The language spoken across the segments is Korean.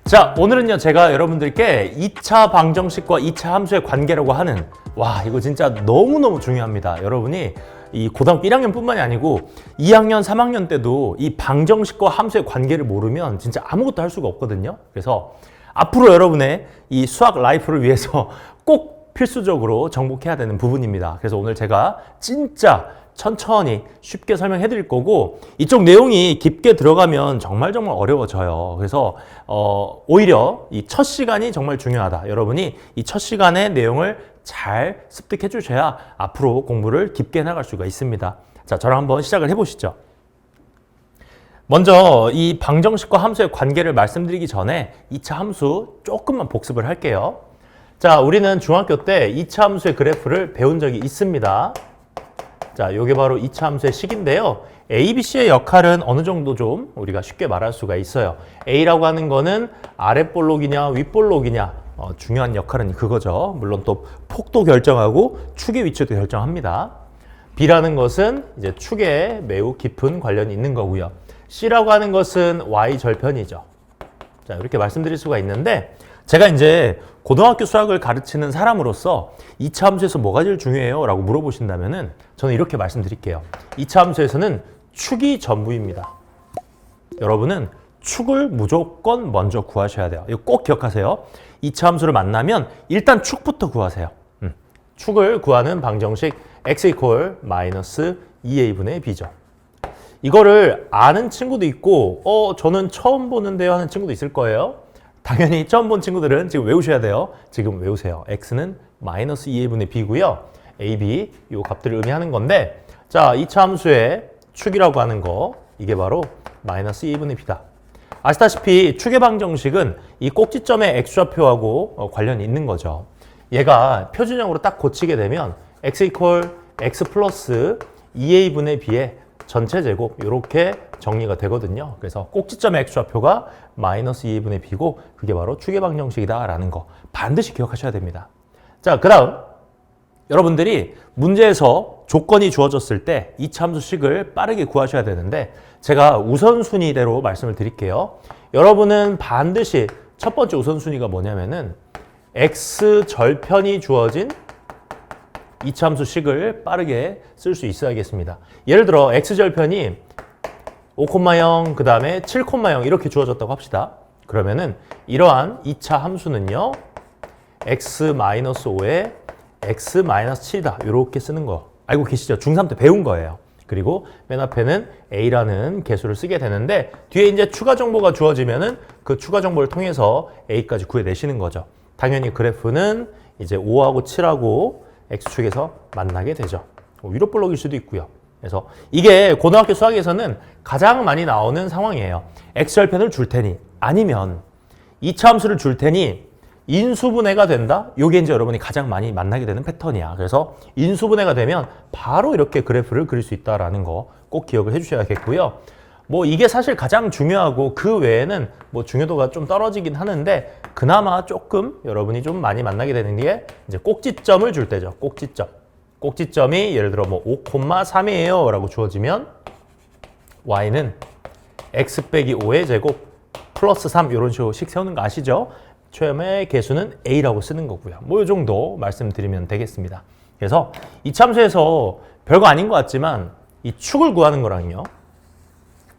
자, 오늘은요, 제가 여러분들께 2차 방정식과 2차 함수의 관계라고 하는, 와, 이거 진짜 너무너무 중요합니다. 여러분이 이 고등학교 1학년 뿐만이 아니고 2학년, 3학년 때도 이 방정식과 함수의 관계를 모르면 진짜 아무것도 할 수가 없거든요. 그래서 앞으로 여러분의 이 수학 라이프를 위해서 꼭 필수적으로 정복해야 되는 부분입니다. 그래서 오늘 제가 진짜 천천히 쉽게 설명해 드릴 거고, 이쪽 내용이 깊게 들어가면 정말 어려워져요. 그래서 오히려 이 첫 시간이 정말 중요하다. 여러분이 이 첫 시간의 내용을 잘 습득해 주셔야 앞으로 공부를 깊게 나갈 수가 있습니다. 자, 저랑 한번 시작을 해 보시죠. 먼저 이 방정식과 함수의 관계를 말씀드리기 전에 2차 함수 조금만 복습을 할게요. 자, 우리는 중학교 때 2차 함수의 그래프를 배운 적이 있습니다. 자, 요게 바로 2차 함수의 식인데요. A, B, C의 역할은 어느 정도 좀 우리가 쉽게 말할 수가 있어요. A라고 하는 거는 아랫볼록이냐 윗볼록이냐, 중요한 역할은 그거죠. 물론 또 폭도 결정하고 축의 위치도 결정합니다. B라는 것은 이제 축에 매우 깊은 관련이 있는 거고요. C라고 하는 것은 Y 절편이죠. 자, 이렇게 말씀드릴 수가 있는데, 제가 이제 고등학교 수학을 가르치는 사람으로서 2차 함수에서 뭐가 제일 중요해요? 라고 물어보신다면은 저는 이렇게 말씀드릴게요. 2차 함수에서는 축이 전부입니다. 여러분은 축을 무조건 먼저 구하셔야 돼요. 이거 꼭 기억하세요. 2차 함수를 만나면 일단 축부터 구하세요. 축을 구하는 방정식 x 이퀄 마이너스 2a분의 b죠. 이거를 아는 친구도 있고 저는 처음 보는데요 하는 친구도 있을 거예요. 당연히 처음 본 친구들은 지금 외우셔야 돼요. 지금 외우세요. x는 마이너스 2a분의 b고요. a, b 이 값들을 의미하는 건데, 자, 2차 함수의 축이라고 하는 거, 이게 바로 마이너스 2a분의 b다. 아시다시피 축의 방정식은 이 꼭지점의 x좌표하고 관련이 있는 거죠. 얘가 표준형으로 딱 고치게 되면 x 이퀄 x 플러스 2a분의 b의 전체 제곱, 이렇게 정리가 되거든요. 그래서 꼭지점의 x좌표가 마이너스 2a분의 b고, 그게 바로 축의 방정식이다 라는 거 반드시 기억하셔야 됩니다. 자, 그 다음 여러분들이 문제에서 조건이 주어졌을 때 2차 함수식을 빠르게 구하셔야 되는데, 제가 우선순위대로 말씀을 드릴게요. 여러분은 반드시 첫 번째 우선순위가 뭐냐면은 x절편이 주어진 2차 함수식을 빠르게 쓸 수 있어야겠습니다. 예를 들어 x절편이 5,0 그 다음에 7,0 이렇게 주어졌다고 합시다. 그러면은 이러한 2차 함수는요, x-5에 x-7이다 이렇게 쓰는 거 알고 계시죠? 중3 때 배운 거예요. 그리고 맨 앞에는 a라는 개수를 쓰게 되는데, 뒤에 이제 추가 정보가 주어지면은 그 추가 정보를 통해서 a까지 구해내시는 거죠. 당연히 그래프는 이제 5하고 7하고 x축에서 만나게 되죠. 위로볼록일 수도 있고요. 그래서 이게 고등학교 수학에서는 가장 많이 나오는 상황이에요. x절편을 줄 테니, 아니면 2차 함수를 줄 테니 인수분해가 된다? 이게 이제 여러분이 가장 많이 만나게 되는 패턴이야. 그래서 인수분해가 되면 바로 이렇게 그래프를 그릴 수 있다라는 거 꼭 기억을 해주셔야겠고요. 뭐 이게 사실 가장 중요하고, 그 외에는 뭐 중요도가 좀 떨어지긴 하는데, 그나마 조금 여러분이 좀 많이 만나게 되는 게 이제 꼭지점을 줄 때죠. 꼭지점. 꼭지점이 예를 들어 뭐 5,3이에요 라고 주어지면 y는 x 빼기 5의 제곱 플러스 3 이런 식으로씩 세우는 거 아시죠? 처음에 개수는 a라고 쓰는 거고요. 뭐 이 정도 말씀드리면 되겠습니다. 그래서 이 함수에서 별거 아닌 것 같지만 이 축을 구하는 거랑요,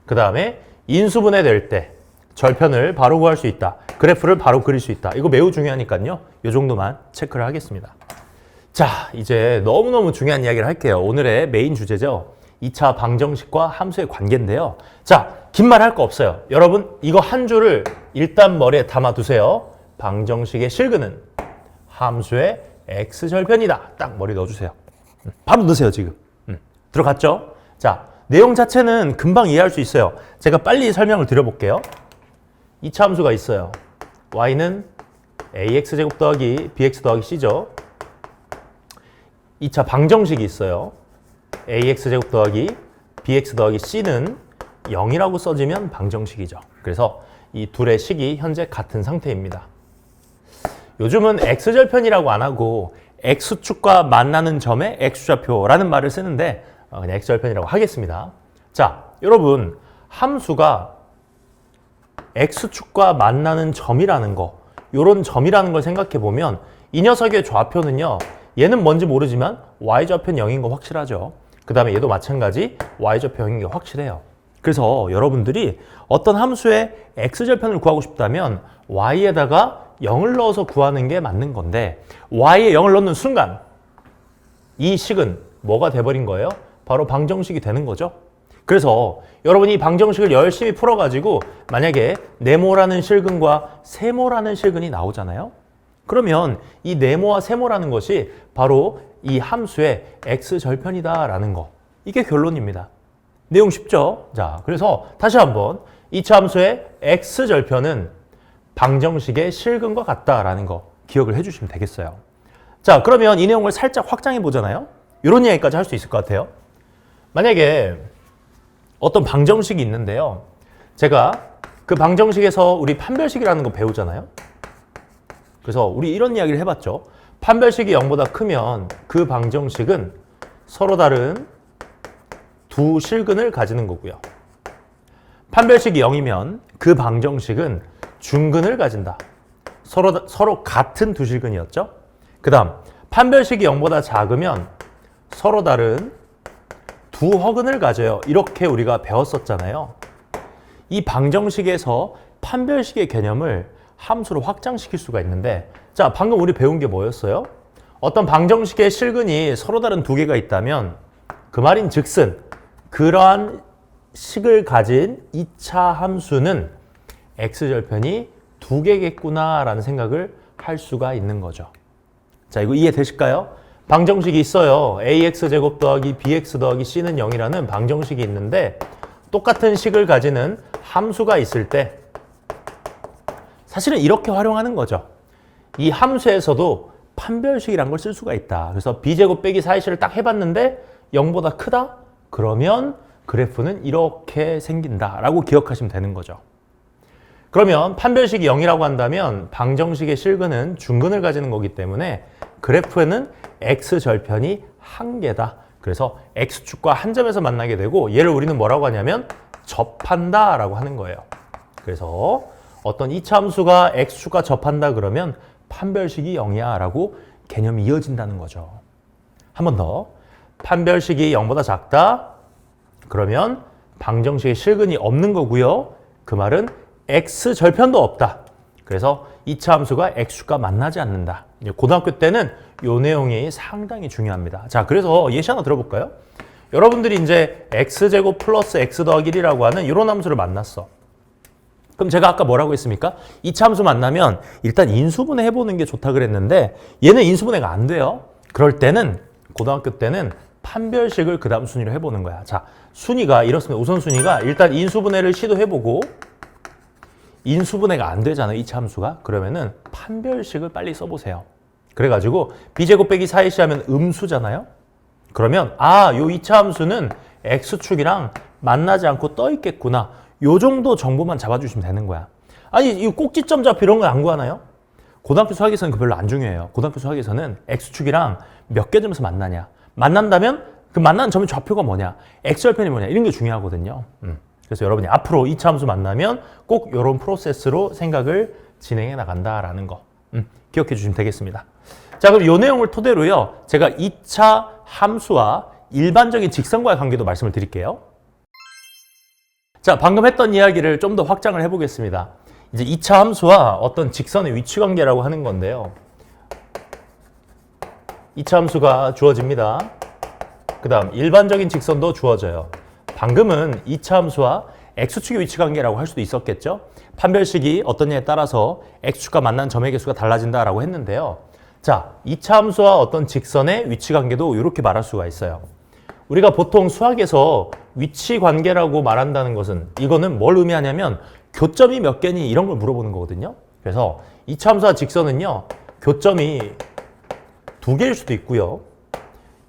그 다음에 인수분해 될 때 절편을 바로 구할 수 있다, 그래프를 바로 그릴 수 있다, 이거 매우 중요하니까요. 이 정도만 체크를 하겠습니다. 자, 이제 너무너무 중요한 이야기를 할게요. 오늘의 메인 주제죠. 2차 방정식과 함수의 관계인데요. 자, 긴 말 할 거 없어요. 여러분, 이거 한 줄을 일단 머리에 담아두세요. 방정식의 실근은 함수의 x절편이다. 딱 머리 넣어주세요. 바로 넣으세요, 지금. 들어갔죠? 자, 내용 자체는 금방 이해할 수 있어요. 제가 빨리 설명을 드려볼게요. 2차 함수가 있어요. y는 ax제곱 더하기 bx 더하기 c죠. 2차 방정식이 있어요. ax제곱 더하기 bx 더하기 c는 0이라고 써지면 방정식이죠. 그래서 이 둘의 식이 현재 같은 상태입니다. 요즘은 x절편이라고 안 하고 x축과 만나는 점의 x좌표라는 말을 쓰는데, 그냥 x절편이라고 하겠습니다. 자, 여러분, 함수가 X축과 만나는 점이라는 거, 요런 점이라는 걸 생각해 보면 이 녀석의 좌표는요, 얘는 뭔지 모르지만 Y좌표는 0인 거 확실하죠. 그 다음에 얘도 마찬가지 Y좌표 0인 게 확실해요. 그래서 여러분들이 어떤 함수의 X절편을 구하고 싶다면 Y에다가 0을 넣어서 구하는 게 맞는 건데 Y에 0을 넣는 순간 이 식은 뭐가 돼버린 거예요? 바로 방정식이 되는 거죠. 그래서 여러분이 이 방정식을 열심히 풀어가지고 만약에 네모라는 실근과 세모라는 실근이 나오잖아요. 그러면 이 네모와 세모라는 것이 바로 이 함수의 X절편이다라는 거. 이게 결론입니다. 내용 쉽죠? 자, 그래서 다시 한번 2차 함수의 X절편은 방정식의 실근과 같다라는 거 기억을 해주시면 되겠어요. 자, 그러면 이 내용을 살짝 확장해 보잖아요. 이런 이야기까지 할 수 있을 것 같아요. 만약에 어떤 방정식이 있는데요. 제가 그 방정식에서 우리 판별식이라는 거 배우잖아요. 그래서 우리 이런 이야기를 해봤죠. 판별식이 0보다 크면 그 방정식은 서로 다른 두 실근을 가지는 거고요. 판별식이 0이면 그 방정식은 중근을 가진다. 서로 같은 두 실근이었죠. 그 다음 판별식이 0보다 작으면 서로 다른 두 허근을 가져요. 이렇게 우리가 배웠었잖아요. 이 방정식에서 판별식의 개념을 함수로 확장시킬 수가 있는데, 자, 방금 우리 배운 게 뭐였어요? 어떤 방정식의 실근이 서로 다른 두 개가 있다면 그 말인 즉슨 그러한 식을 가진 2차 함수는 X절편이 두 개겠구나라는 생각을 할 수가 있는 거죠. 자, 이거 이해되실까요? 방정식이 있어요. AX제곱 더하기 BX 더하기 C는 0이라는 방정식이 있는데 똑같은 식을 가지는 함수가 있을 때 사실은 이렇게 활용하는 거죠. 이 함수에서도 판별식이라는 걸 쓸 수가 있다. 그래서 B제곱 빼기 4C를 딱 해봤는데 0보다 크다? 그러면 그래프는 이렇게 생긴다라고 기억하시면 되는 거죠. 그러면 판별식이 0이라고 한다면 방정식의 실근은 중근을 가지는 거기 때문에 그래프에는 X절편이 한 개다. 그래서 X축과 한 점에서 만나게 되고 얘를 우리는 뭐라고 하냐면 접한다 라고 하는 거예요. 그래서 어떤 2차 함수가 X축과 접한다 그러면 판별식이 0이야 라고 개념이 이어진다는 거죠. 한 번 더. 판별식이 0보다 작다. 그러면 방정식의 실근이 없는 거고요. 그 말은 X절편도 없다. 그래서 2차 함수가 X축과 만나지 않는다. 고등학교 때는 이 내용이 상당히 중요합니다. 자, 그래서 예시 하나 들어볼까요? 여러분들이 이제 X제곱 플러스 X 더하기 1이라고 하는 이런 함수를 만났어. 그럼 제가 아까 뭐라고 했습니까? 2차 함수 만나면 일단 인수분해 해보는 게 좋다 그랬는데 얘는 인수분해가 안 돼요. 그럴 때는 고등학교 때는 판별식을 그 다음 순위로 해보는 거야. 자, 순위가 이렇습니다. 우선순위가 일단 인수분해를 시도해보고 인수분해가 안 되잖아요. 2차 함수가. 그러면은 판별식을 빨리 써보세요. 그래가지고 B제곱 빼기 4AC 하면 음수잖아요. 그러면 아, 요 2차 함수는 X축이랑 만나지 않고 떠 있겠구나. 요 정도 정보만 잡아주시면 되는 거야. 아니, 이 꼭지점 좌표 이런 거 안 구하나요? 고등학교 수학에서는 그 별로 안 중요해요. 고등학교 수학에서는 X축이랑 몇 개 점에서 만나냐. 만난다면 그 만나는 점의 좌표가 뭐냐. X절편이 뭐냐. 이런 게 중요하거든요. 그래서 여러분이 앞으로 2차 함수 만나면 꼭 이런 프로세스로 생각을 진행해 나간다라는 거 기억해 주시면 되겠습니다. 자, 그럼 이 내용을 토대로요. 제가 2차 함수와 일반적인 직선과의 관계도 말씀을 드릴게요. 자, 방금 했던 이야기를 좀 더 확장을 해보겠습니다. 이제 2차 함수와 어떤 직선의 위치 관계라고 하는 건데요. 2차 함수가 주어집니다. 그 다음 일반적인 직선도 주어져요. 방금은 2차 함수와 X축의 위치 관계라고 할 수도 있었겠죠. 판별식이 어떠냐에 따라서 X축과 만난 점의 개수가 달라진다라고 했는데요. 자, 2차 함수와 어떤 직선의 위치 관계도 이렇게 말할 수가 있어요. 우리가 보통 수학에서 위치 관계라고 말한다는 것은 이거는 뭘 의미하냐면 교점이 몇 개니 이런 걸 물어보는 거거든요. 그래서 2차 함수와 직선은요. 교점이 2개일 수도 있고요.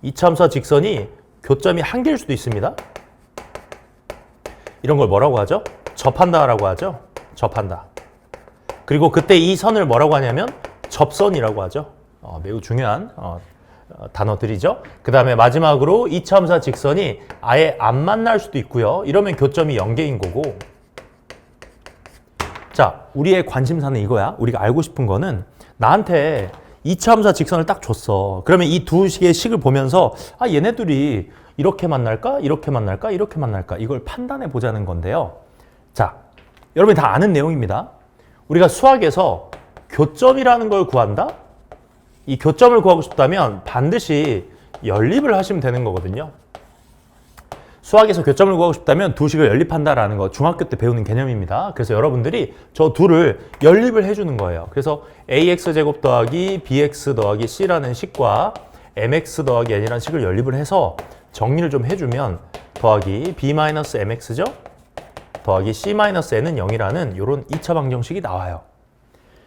2차 함수와 직선이 교점이 1개일 수도 있습니다. 이런 걸 뭐라고 하죠? 접한다라고 하죠. 접한다. 그리고 그때 이 선을 뭐라고 하냐면 접선이라고 하죠. 매우 중요한 단어들이죠. 그 다음에 마지막으로 2차 함수와 직선이 아예 안 만날 수도 있고요. 이러면 교점이 0개인 거고 자, 우리의 관심사는 이거야. 우리가 알고 싶은 거는 나한테 2차 함수와 직선을 딱 줬어. 그러면 이 두 식의 식을 보면서 아, 얘네들이 이렇게 만날까? 이렇게 만날까? 이렇게 만날까? 이걸 판단해 보자는 건데요. 자, 여러분이 다 아는 내용입니다. 우리가 수학에서 교점이라는 걸 구한다? 이 교점을 구하고 싶다면 반드시 연립을 하시면 되는 거거든요. 수학에서 교점을 구하고 싶다면 두 식을 연립한다라는 거 중학교 때 배우는 개념입니다. 그래서 여러분들이 저 둘을 연립을 해주는 거예요. 그래서 ax제곱 더하기 bx 더하기 c라는 식과 mx 더하기 n이라는 식을 연립을 해서 정리를 좀 해주면 더하기 b-mx죠? 더하기 c-n은 0이라는 이런 2차 방정식이 나와요.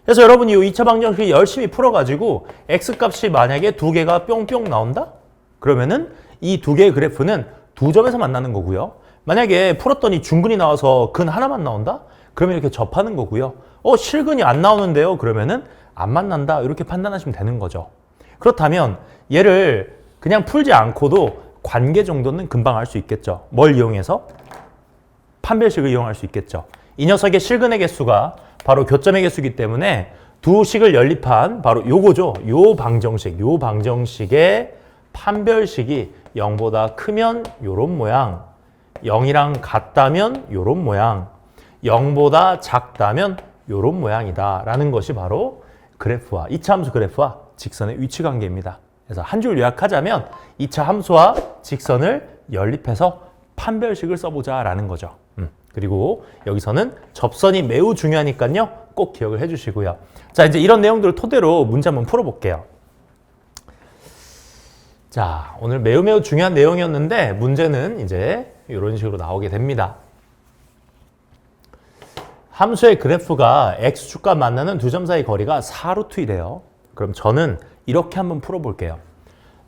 그래서 여러분이 이 2차 방정식 열심히 풀어가지고 x값이 만약에 두 개가 뿅뿅 나온다? 그러면은 이 두 개의 그래프는 두 점에서 만나는 거고요. 만약에 풀었더니 중근이 나와서 근 하나만 나온다? 그러면 이렇게 접하는 거고요. 실근이 안 나오는데요? 그러면은 안 만난다. 이렇게 판단하시면 되는 거죠. 그렇다면 얘를 그냥 풀지 않고도 관계 정도는 금방 알 수 있겠죠. 뭘 이용해서? 판별식을 이용할 수 있겠죠. 이 녀석의 실근의 개수가 바로 교점의 개수이기 때문에 두 식을 연립한 바로 요거죠. 요 방정식의 판별식이 0보다 크면 요런 모양, 0이랑 같다면 요런 모양, 0보다 작다면 요런 모양이다 라는 것이 바로 그래프와 2차 함수 그래프와 직선의 위치 관계입니다. 그래서 한 줄 요약하자면 2차 함수와 직선을 연립해서 판별식을 써보자 라는 거죠. 그리고 여기서는 접선이 매우 중요하니까요. 꼭 기억을 해주시고요. 자, 이제 이런 내용들을 토대로 문제 한번 풀어볼게요. 자, 오늘 매우 중요한 내용이었는데 문제는 이제 이런 식으로 나오게 됩니다. 함수의 그래프가 x축과 만나는 두 점 사이 거리가 4루트이래요. 그럼 저는 이렇게 한번 풀어볼게요.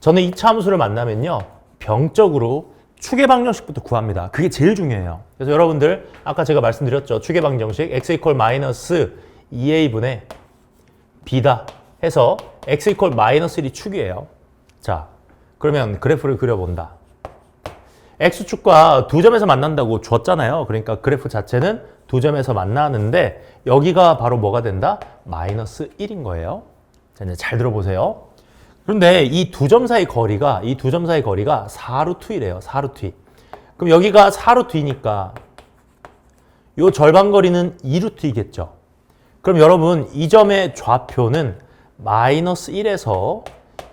저는 2차 함수를 만나면요. 병적으로 축의 방정식부터 구합니다. 그게 제일 중요해요. 그래서 여러분들 아까 제가 말씀드렸죠. 축의 방정식 x 이퀄 마이너스 2a분의 b다 해서 x 이퀄 마이너스 1이 축이에요. 자, 그러면 그래프를 그려본다. x축과 두 점에서 만난다고 줬잖아요. 그러니까 그래프 자체는 두 점에서 만나는데 여기가 바로 뭐가 된다? 마이너스 1인 거예요. 자, 이제 잘 들어보세요. 그런데 이 두 점 사이 거리가 4루트이래요. 4루트. 그럼 여기가 4루트이니까 요 절반 거리는 2루트이겠죠. 그럼 여러분 이 점의 좌표는 마이너스 1에서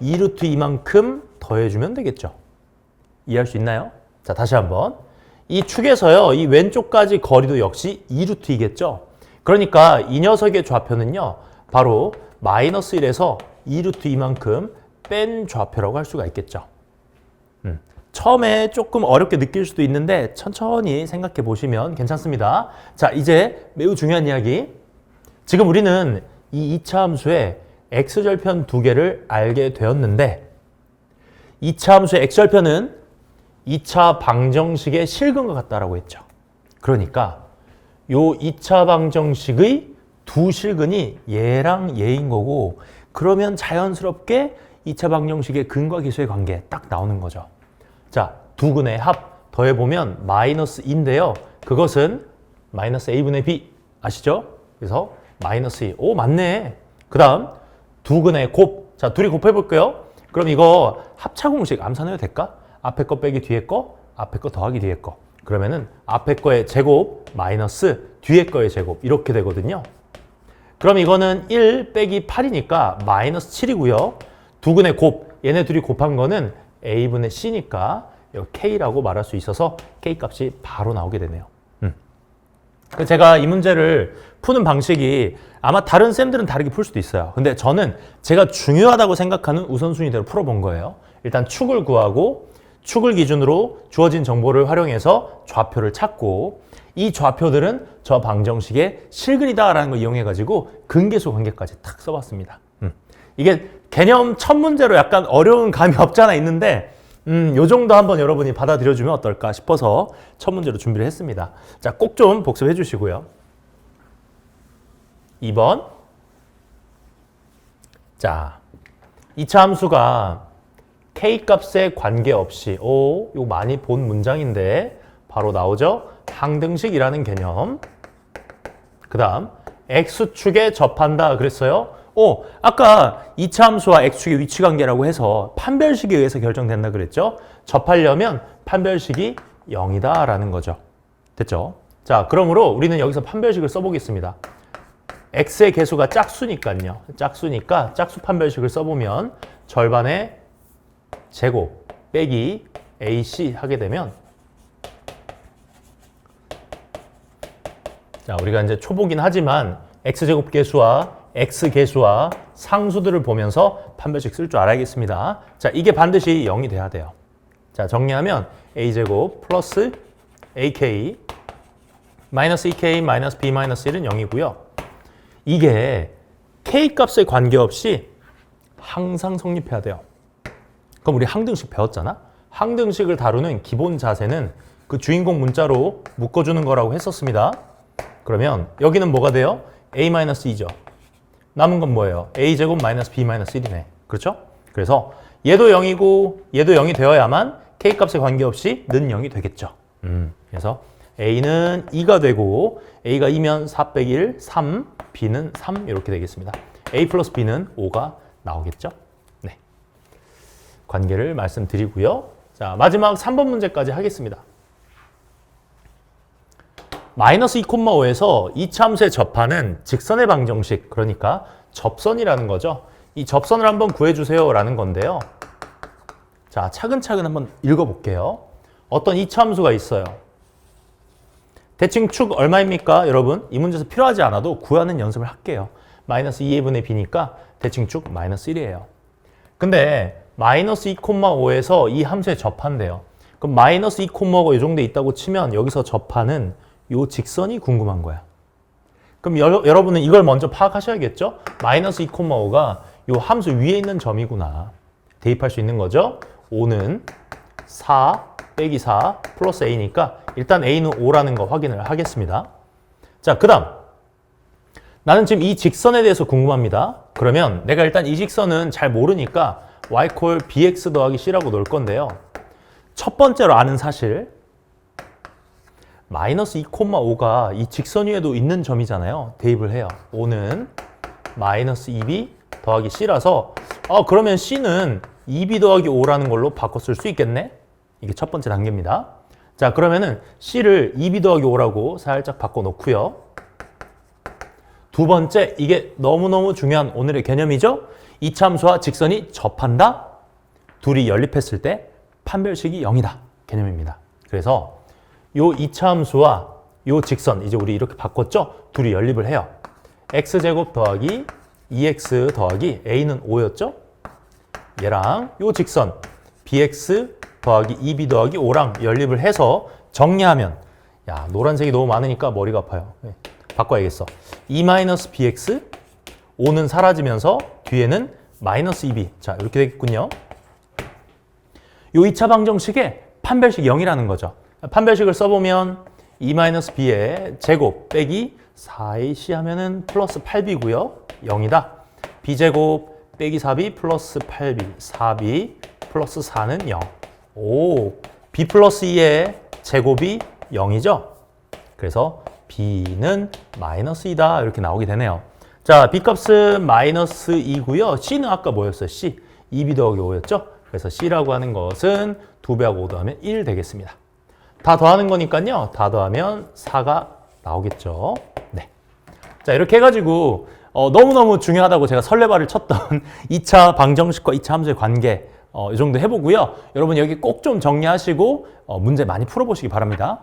2루트 이만큼 더해주면 되겠죠. 이해할 수 있나요? 자, 다시 한번. 이 축에서요. 이 왼쪽까지 거리도 역시 2루트이겠죠. 그러니까 이 녀석의 좌표는요. 바로 마이너스 1에서 2루트 이만큼 뺀 좌표라고 할 수가 있겠죠. 처음에 조금 어렵게 느낄 수도 있는데 천천히 생각해 보시면 괜찮습니다. 자, 이제 매우 중요한 이야기. 지금 우리는 이 2차 함수의 x절편 두 개를 알게 되었는데 2차 함수의 x절편은 2차 방정식의 실근과 같다라고 했죠. 그러니까 요 2차 방정식의 두 실근이 얘랑 얘인 거고 그러면 자연스럽게 2차 방정식의 근과 기수의 관계 딱 나오는 거죠. 자, 두 근의 합 더해보면 마이너스 2인데요. 그것은 마이너스 a분의 b 아시죠? 그래서 마이너스 2. 오, 맞네. 그 다음 두 근의 곱. 자, 둘이 곱해볼게요. 그럼 이거 합차공식 암산해도 될까? 앞에 거 빼기 뒤에 거, 앞에 거 더하기 뒤에 거. 그러면은 앞에 거의 제곱 마이너스 뒤에 거의 제곱 이렇게 되거든요. 그럼 이거는 1 빼기 8이니까 마이너스 7이고요. 두 근의 곱, 얘네 둘이 곱한 거는 a분의 c니까 k라고 말할 수 있어서 k 값이 바로 나오게 되네요. 제가 이 문제를 푸는 방식이 아마 다른 쌤들은 다르게 풀 수도 있어요. 근데 저는 제가 중요하다고 생각하는 우선순위대로 풀어본 거예요. 일단 축을 구하고 축을 기준으로 주어진 정보를 활용해서 좌표를 찾고 이 좌표들은 저 방정식의 실근이다라는 걸 이용해가지고 근계수 관계까지 탁 써봤습니다. 이게 개념 첫 문제로 약간 어려운 감이 없지 않아 있는데 요 정도 한번 여러분이 받아들여주면 어떨까 싶어서 첫 문제로 준비를 했습니다. 자, 꼭 좀 복습해 주시고요. 2번. 자, 2차 함수가 k 값에 관계없이 이거 많이 본 문장인데 바로 나오죠. 항등식이라는 개념. 그 다음 X축에 접한다 그랬어요. 아까 2차 함수와 X축의 위치 관계라고 해서 판별식에 의해서 결정된다 그랬죠. 접하려면 판별식이 0이다 라는 거죠. 됐죠? 자, 그러므로 우리는 여기서 판별식을 써보겠습니다. X의 개수가 짝수니까요. 짝수니까 짝수 판별식을 써보면 절반의 제곱 빼기 AC 하게 되면, 자, 우리가 이제 초보긴 하지만 X제곱 개수와 X 개수와 상수들을 보면서 판별식 쓸 줄 알아야겠습니다. 자, 이게 반드시 0이 돼야 돼요. 자, 정리하면 A제곱 플러스 AK 마이너스 2K 마이너스 B 마이너스 1은 0이고요. 이게 K 값에 관계없이 항상 성립해야 돼요. 그럼 우리 항등식 배웠잖아? 항등식을 다루는 기본 자세는 그 주인공 문자로 묶어주는 거라고 했었습니다. 그러면 여기는 뭐가 돼요? A-2죠. 남은 건 뭐예요? A제곱 마이너스 B 마이너스 1이네. 그렇죠? 그래서 얘도 0이고 얘도 0이 되어야만 K 값에 관계없이 는 0이 되겠죠. 그래서 A는 2가 되고 A가 2면 4 빼기 1, 3, B는 3 이렇게 되겠습니다. A 플러스 B는 5가 나오겠죠. 네, 관계를 말씀드리고요. 자, 마지막 3번 문제까지 하겠습니다. 마이너스 2,5에서 2차 함수에 접하는 직선의 방정식, 그러니까 접선이라는 거죠. 이 접선을 한번 구해주세요 라는 건데요. 자, 차근차근 한번 읽어볼게요. 어떤 2차 함수가 있어요. 대칭 축 얼마입니까? 여러분, 이 문제에서 필요하지 않아도 구하는 연습을 할게요. 마이너스 2분의 b니까 대칭 축 마이너스 1이에요. 근데 마이너스 2,5에서 이 함수에 접한대요. 그럼 마이너스 2,5가 이 정도에 있다고 치면 여기서 접하는 요 직선이 궁금한 거야. 그럼 여러분은 이걸 먼저 파악하셔야겠죠? 마이너스 2,5가 요 함수 위에 있는 점이구나. 대입할 수 있는 거죠? 5는 4 빼기 4 플러스 a니까 일단 a는 5라는 거 확인을 하겠습니다. 자, 그 다음 나는 지금 이 직선에 대해서 궁금합니다. 그러면 내가 일단 이 직선은 잘 모르니까 y 콜 bx 더하기 c라고 놓을 건데요. 첫 번째로 아는 사실, 마이너스 2,5가 이 직선 위에도 있는 점이잖아요. 대입을 해요. 5는 마이너스 2b 더하기 c라서 그러면 c는 2b 더하기 5라는 걸로 바꿔 쓸 수 있겠네? 이게 첫 번째 단계입니다. 자, 그러면은 c를 2b 더하기 5라고 살짝 바꿔 놓고요. 두 번째, 이게 너무너무 중요한 오늘의 개념이죠? 이차 함수와 직선이 접한다? 둘이 연립했을 때 판별식이 0이다. 개념입니다. 그래서 요 2차 함수와 요 직선, 이제 우리 이렇게 바꿨죠? 둘이 연립을 해요. x제곱 더하기 2x 더하기 a는 5였죠? 얘랑 요 직선 bx 더하기 2b 더하기 5랑 연립을 해서 정리하면, 야, 노란색이 너무 많으니까 머리가 아파요. 네, 바꿔야겠어. 2-bx 5는 사라지면서 뒤에는 마이너스 2b. 자, 이렇게 되겠군요. 요 2차 방정식에 판별식 0이라는 거죠. 판별식을 써보면 2-b의 제곱 빼기 4ac 하면은 플러스 8b고요. 0이다. b제곱 빼기 4b 플러스 8b, 4b 플러스 4는 0. 오, b 플러스 2의 제곱이 0이죠. 그래서 b는 마이너스 2다 이렇게 나오게 되네요. 자, b값은 마이너스 2고요. c는 아까 뭐였어요? c, 2b 더하기 5였죠. 그래서 c라고 하는 것은 2배하고 5 더하면 1 되겠습니다. 다 더하는 거니까요. 다 더하면 4가 나오겠죠. 네. 자, 이렇게 해가지고 너무너무 중요하다고 제가 설레발을 쳤던 2차 방정식과 2차 함수의 관계 이 정도 해보고요. 여러분 여기 꼭 좀 정리하시고 문제 많이 풀어보시기 바랍니다.